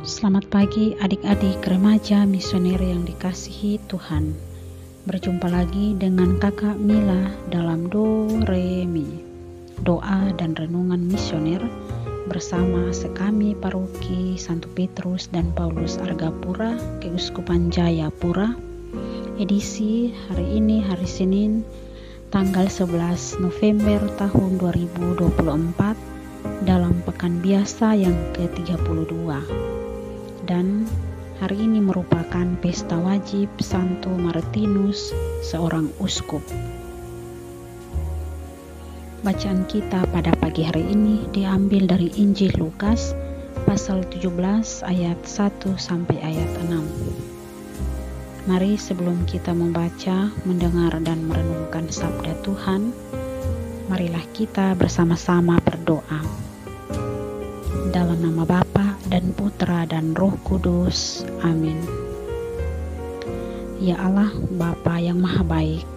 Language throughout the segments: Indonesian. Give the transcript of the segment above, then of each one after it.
Selamat pagi adik-adik remaja misioner yang dikasihi Tuhan. Berjumpa lagi dengan kakak Mila dalam Do Re Mi, doa dan renungan misioner bersama sekami Paroki Santo Petrus dan Paulus Argapura, Keuskupan Jayapura. Edisi hari ini hari Senin tanggal 11 November tahun 2024 dalam pekan biasa yang ke-32. Dan hari ini merupakan pesta wajib Santo Martinus, seorang uskup. Bacaan kita pada pagi hari ini diambil dari Injil Lukas pasal 17 ayat 1 sampai ayat 6. Mari sebelum kita membaca, mendengar dan merenungkan sabda Tuhan, marilah kita bersama-sama berdoa. Dalam nama Bapa dan Putra dan Roh Kudus. Amin. Ya Allah, Bapa yang Maha Baik,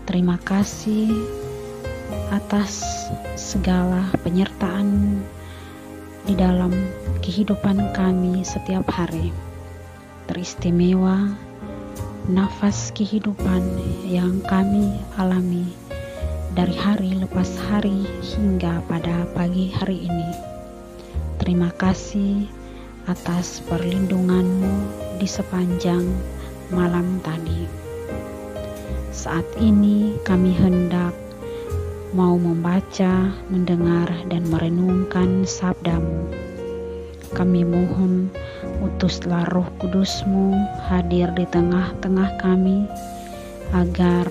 terima kasih atas segala penyertaan di dalam kehidupan kami setiap hari. Teristimewa nafas kehidupan yang kami alami dari hari lepas hari hingga pada pagi hari ini. Terima kasih atas perlindungan-Mu di sepanjang malam tadi. Saat ini kami hendak mau membaca, mendengar, dan merenungkan sabda-Mu. Kami mohon utuslah Roh Kudus-Mu hadir di tengah-tengah kami, agar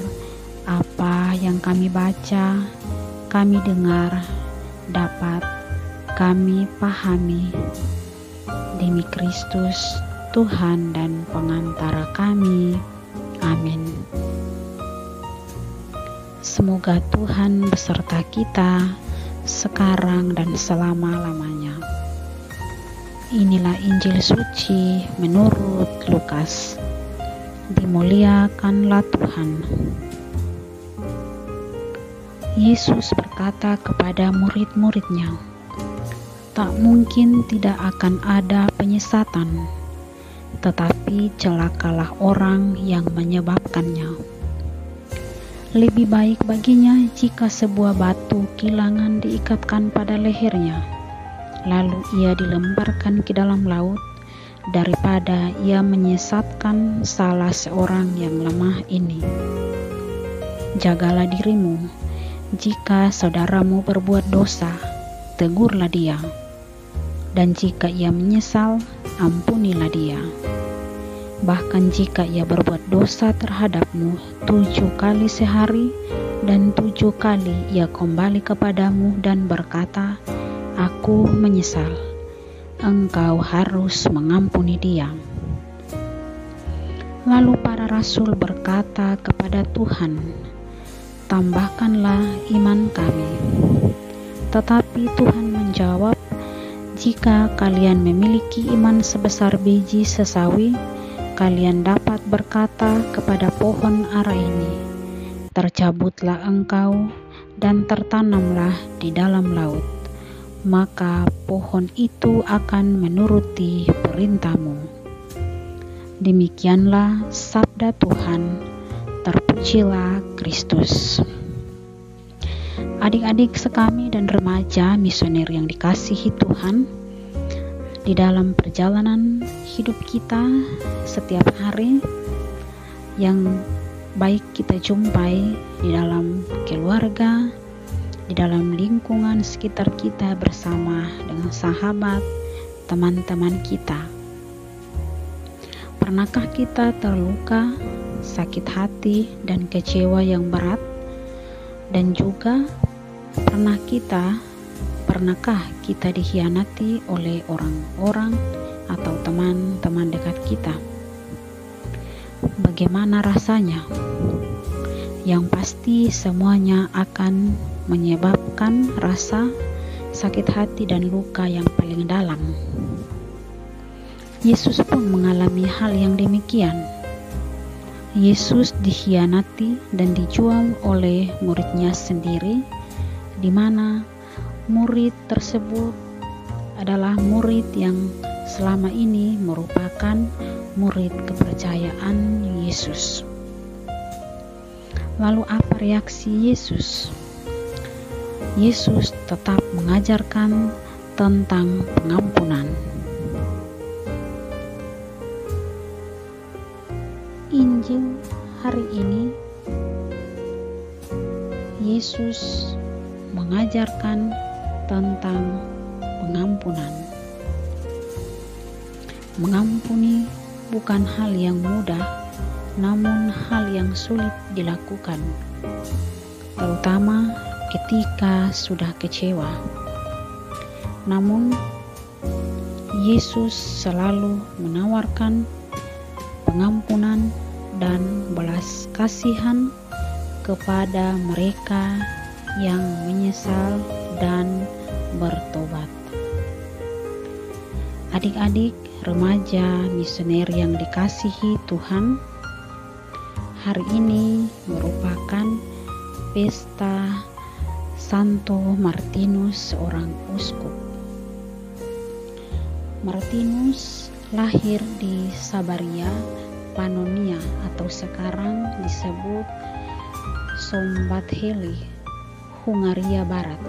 apa yang kami baca, kami dengar, dapat kami pahami. Demi Kristus, Tuhan dan pengantara kami. Amin. Semoga Tuhan beserta kita sekarang dan selama-lamanya. Inilah Injil suci menurut Lukas. Dimuliakanlah Tuhan. Yesus berkata kepada murid-muridnya, "Tak mungkin tidak akan ada penyesatan, tetapi celakalah orang yang menyebabkannya. Lebih baik baginya jika sebuah batu kilangan diikatkan pada lehernya, lalu ia dilemparkan ke dalam laut, daripada ia menyesatkan salah seorang yang lemah ini. Jagalah dirimu, jika saudaramu berbuat dosa, tegurlah dia. Dan jika ia menyesal, ampunilah dia. Bahkan jika ia berbuat dosa terhadapmu 7 kali sehari, dan 7 kali ia kembali kepadamu dan berkata, 'Aku menyesal,' engkau harus mengampuni dia." Lalu para rasul berkata kepada Tuhan, "Tambahkanlah iman kami." Tetapi Tuhan menjawab, "Jika kalian memiliki iman sebesar biji sesawi, kalian dapat berkata kepada pohon ara ini, 'Tercabutlah engkau dan tertanamlah di dalam laut,' maka pohon itu akan menuruti perintahmu." Demikianlah sabda Tuhan. Terpujilah Kristus. Adik-adik sekami dan remaja misioner yang dikasihi Tuhan, di dalam perjalanan hidup kita setiap hari yang baik kita jumpai di dalam keluarga, di dalam lingkungan sekitar kita bersama dengan sahabat, teman-teman kita. Pernahkah kita terluka, sakit hati, dan kecewa yang berat? Dan juga pernahkah kita dikhianati oleh orang-orang atau teman-teman dekat kita? Bagaimana rasanya? Yang pasti semuanya akan menyebabkan rasa sakit hati dan luka yang paling dalam. Yesus pun mengalami hal yang demikian. Yesus dikhianati dan dijual oleh muridnya sendiri, di mana murid tersebut adalah murid yang selama ini merupakan murid kepercayaan Yesus. Lalu apa reaksi Yesus? Yesus tetap mengajarkan tentang pengampunan. Injil hari ini, Yesus mengajarkan tentang pengampunan. Mengampuni bukan hal yang mudah, namun hal yang sulit dilakukan, terutama ketika sudah kecewa. Namun, Yesus selalu menawarkan pengampunan dan belas kasihan kepada mereka yang menyesal dan bertobat. Adik-adik remaja misioner yang dikasihi Tuhan, hari ini merupakan pesta Santo Martinus, seorang uskup. Martinus lahir di Sabaria, Pannonia, atau sekarang disebut Sombatheli, Hungaria Barat,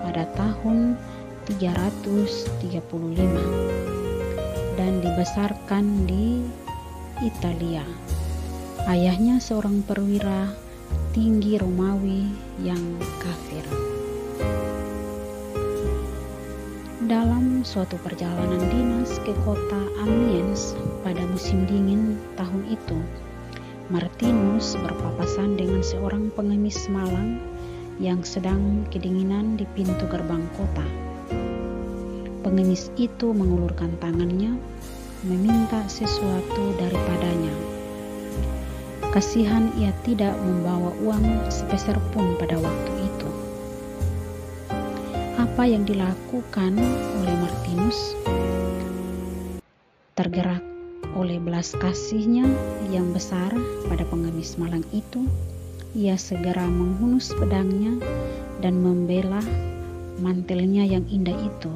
pada tahun 335 dan dibesarkan di Italia. Ayahnya seorang perwira tinggi Romawi yang kafir. Dalam suatu perjalanan dinas ke kota Amiens pada musim dingin tahun itu, Martinus berpapasan dengan seorang pengemis malang yang sedang kedinginan di pintu gerbang kota. Pengemis itu mengulurkan tangannya, meminta sesuatu daripadanya. Kasihan ia tidak membawa uang sepeser pun pada waktu itu. Apa yang dilakukan oleh Martinus? Tergerak oleh belas kasihnya yang besar pada pengemis malang itu, ia segera menghunus pedangnya dan membelah mantelnya yang indah itu.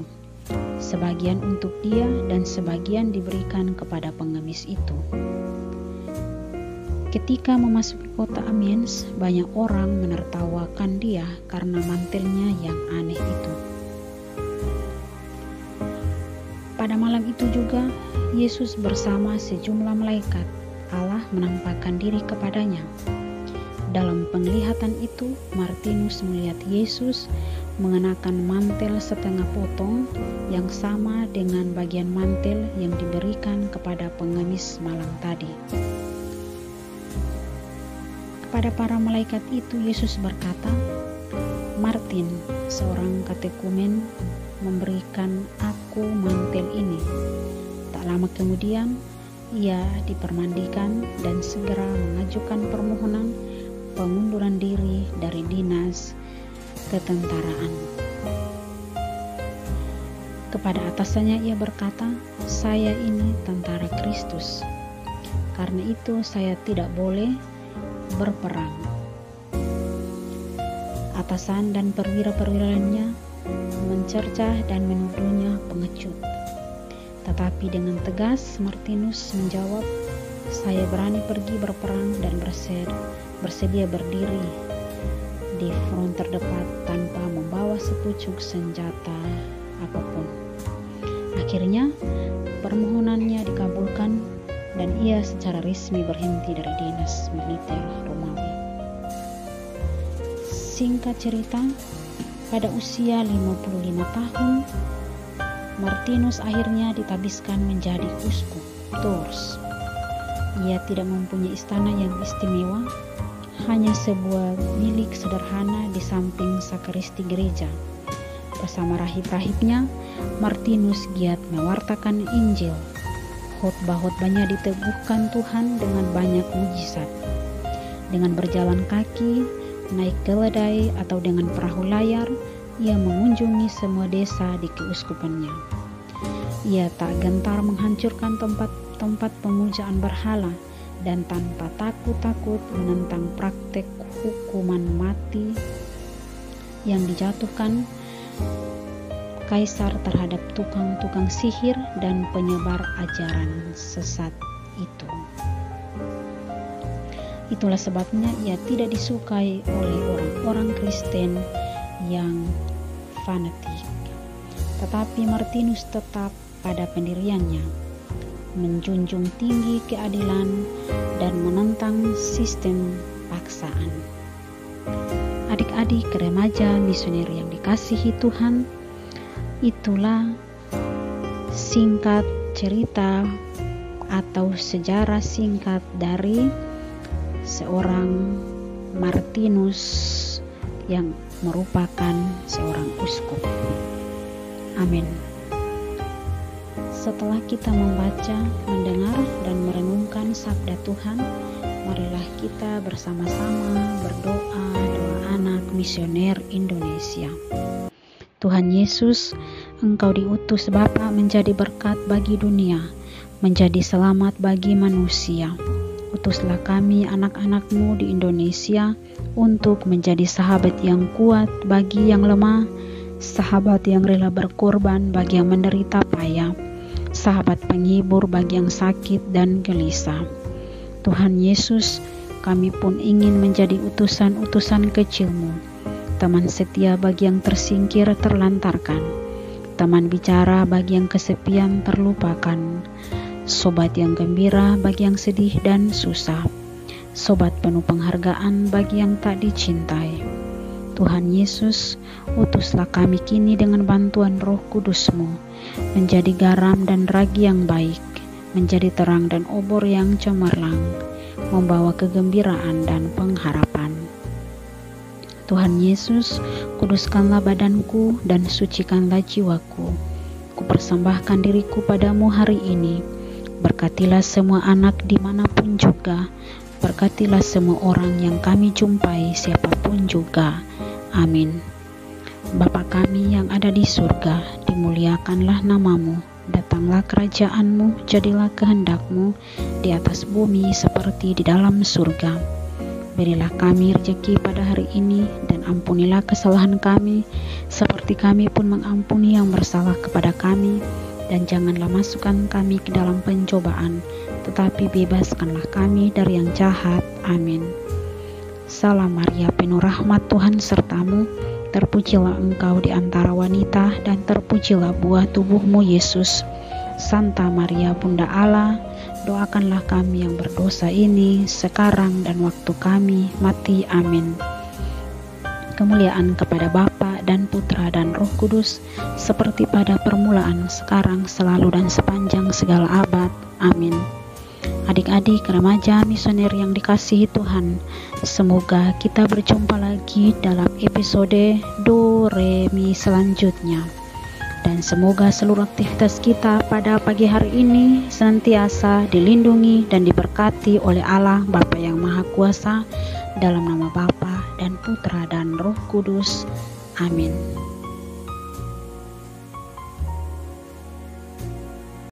Sebagian untuk dia dan sebagian diberikan kepada pengemis itu. Ketika memasuki kota Amiens, banyak orang menertawakan dia karena mantelnya yang aneh itu. Pada malam itu juga, Yesus bersama sejumlah malaikat Allah menampakkan diri kepadanya. Dalam penglihatan itu, Martinus melihat Yesus mengenakan mantel setengah potong yang sama dengan bagian mantel yang diberikan kepada pengemis malang tadi. Kepada para malaikat itu Yesus berkata, "Martin, seorang katekumen, memberikan aku mantel ini." Tak lama kemudian ia dipermandikan dan segera mengajukan permohonan pengunduran diri dari dinas ketentaraan. Kepada atasannya ia berkata, "Saya ini tentara Kristus. Karena itu saya tidak boleh berperang." Atasan dan perwira-perwira lainnya mencercah dan menuduhnya pengecut. Tetapi dengan tegas Martinus menjawab, "Saya berani pergi berperang dan bersedia berdiri di front terdepan tanpa membawa sepucuk senjata apapun." Akhirnya permohonannya dikabulkan dan ia secara resmi berhenti dari dinas militer Romawi. Singkat cerita, pada usia 55 tahun, Martinus akhirnya ditabiskan menjadi uskup Tours. Ia tidak mempunyai istana yang istimewa, hanya sebuah bilik sederhana di samping sakristi gereja. Bersama rahib-rahibnya, Martinus giat mewartakan Injil. Khotbah-khotbahnya diteguhkan Tuhan dengan banyak mujizat. Dengan berjalan kaki, naik keledai, atau dengan perahu layar, ia mengunjungi semua desa di keuskupannya. Ia tak gentar menghancurkan tempat-tempat pemujaan berhala dan tanpa takut-takut menentang praktek hukuman mati yang dijatuhkan kaisar terhadap tukang-tukang sihir dan penyebar ajaran sesat itu. Itulah sebabnya ia tidak disukai oleh orang-orang Kristen yang fanatik. Tetapi Martinus tetap pada pendiriannya, menjunjung tinggi keadilan dan menentang sistem paksaan. Adik-adik remaja misioner yang dikasihi Tuhan, itulah singkat cerita atau sejarah singkat dari seorang Martinus yang merupakan seorang uskup. Amin. Setelah kita membaca, mendengar, dan merenungkan sabda Tuhan, marilah kita bersama-sama berdoa doa anak misioner Indonesia. Tuhan Yesus, Engkau diutus Bapa menjadi berkat bagi dunia, menjadi selamat bagi manusia. Utuslah kami anak-anak-Mu di Indonesia untuk menjadi sahabat yang kuat bagi yang lemah, sahabat yang rela berkorban bagi yang menderita payah, sahabat penghibur bagi yang sakit dan gelisah. Tuhan Yesus, kami pun ingin menjadi utusan-utusan kecil-Mu, teman setia bagi yang tersingkir terlantarkan, teman bicara bagi yang kesepian terlupakan, sobat yang gembira bagi yang sedih dan susah, sobat penuh penghargaan bagi yang tak dicintai. Tuhan Yesus, utuslah kami kini dengan bantuan Roh Kudus-Mu, menjadi garam dan ragi yang baik, menjadi terang dan obor yang cemerlang, membawa kegembiraan dan pengharapan. Tuhan Yesus, kuduskanlah badanku dan sucikanlah jiwaku. Kupersembahkan diriku padamu hari ini. Berkatilah semua anak dimanapun juga. Berkatilah semua orang yang kami jumpai siapapun juga. Amin. Bapa kami yang ada di surga, dimuliakanlah namamu. Datanglah kerajaan-Mu, jadilah kehendak-Mu di atas bumi seperti di dalam surga. Berilah kami rezeki pada hari ini, dan ampunilah kesalahan kami, seperti kami pun mengampuni yang bersalah kepada kami. Dan janganlah masukkan kami ke dalam pencobaan, tetapi bebaskanlah kami dari yang jahat. Amin. Salam Maria, penuh rahmat, Tuhan sertamu. Terpujilah engkau di antara wanita, dan terpujilah buah tubuhmu, Yesus. Santa Maria, Bunda Allah, doakanlah kami yang berdosa ini, sekarang dan waktu kami mati. Amin. Kemuliaan kepada Bapa dan Putra dan Roh Kudus, seperti pada permulaan, sekarang, selalu, dan sepanjang segala abad. Amin. Adik-adik remaja misioner yang dikasihi Tuhan, semoga kita berjumpa lagi dalam episode Do Re Mi selanjutnya. Dan semoga seluruh aktivitas kita pada pagi hari ini senantiasa dilindungi dan diberkati oleh Allah Bapa yang Maha Kuasa, dalam nama Bapa dan Putra dan Roh Kudus. Amin.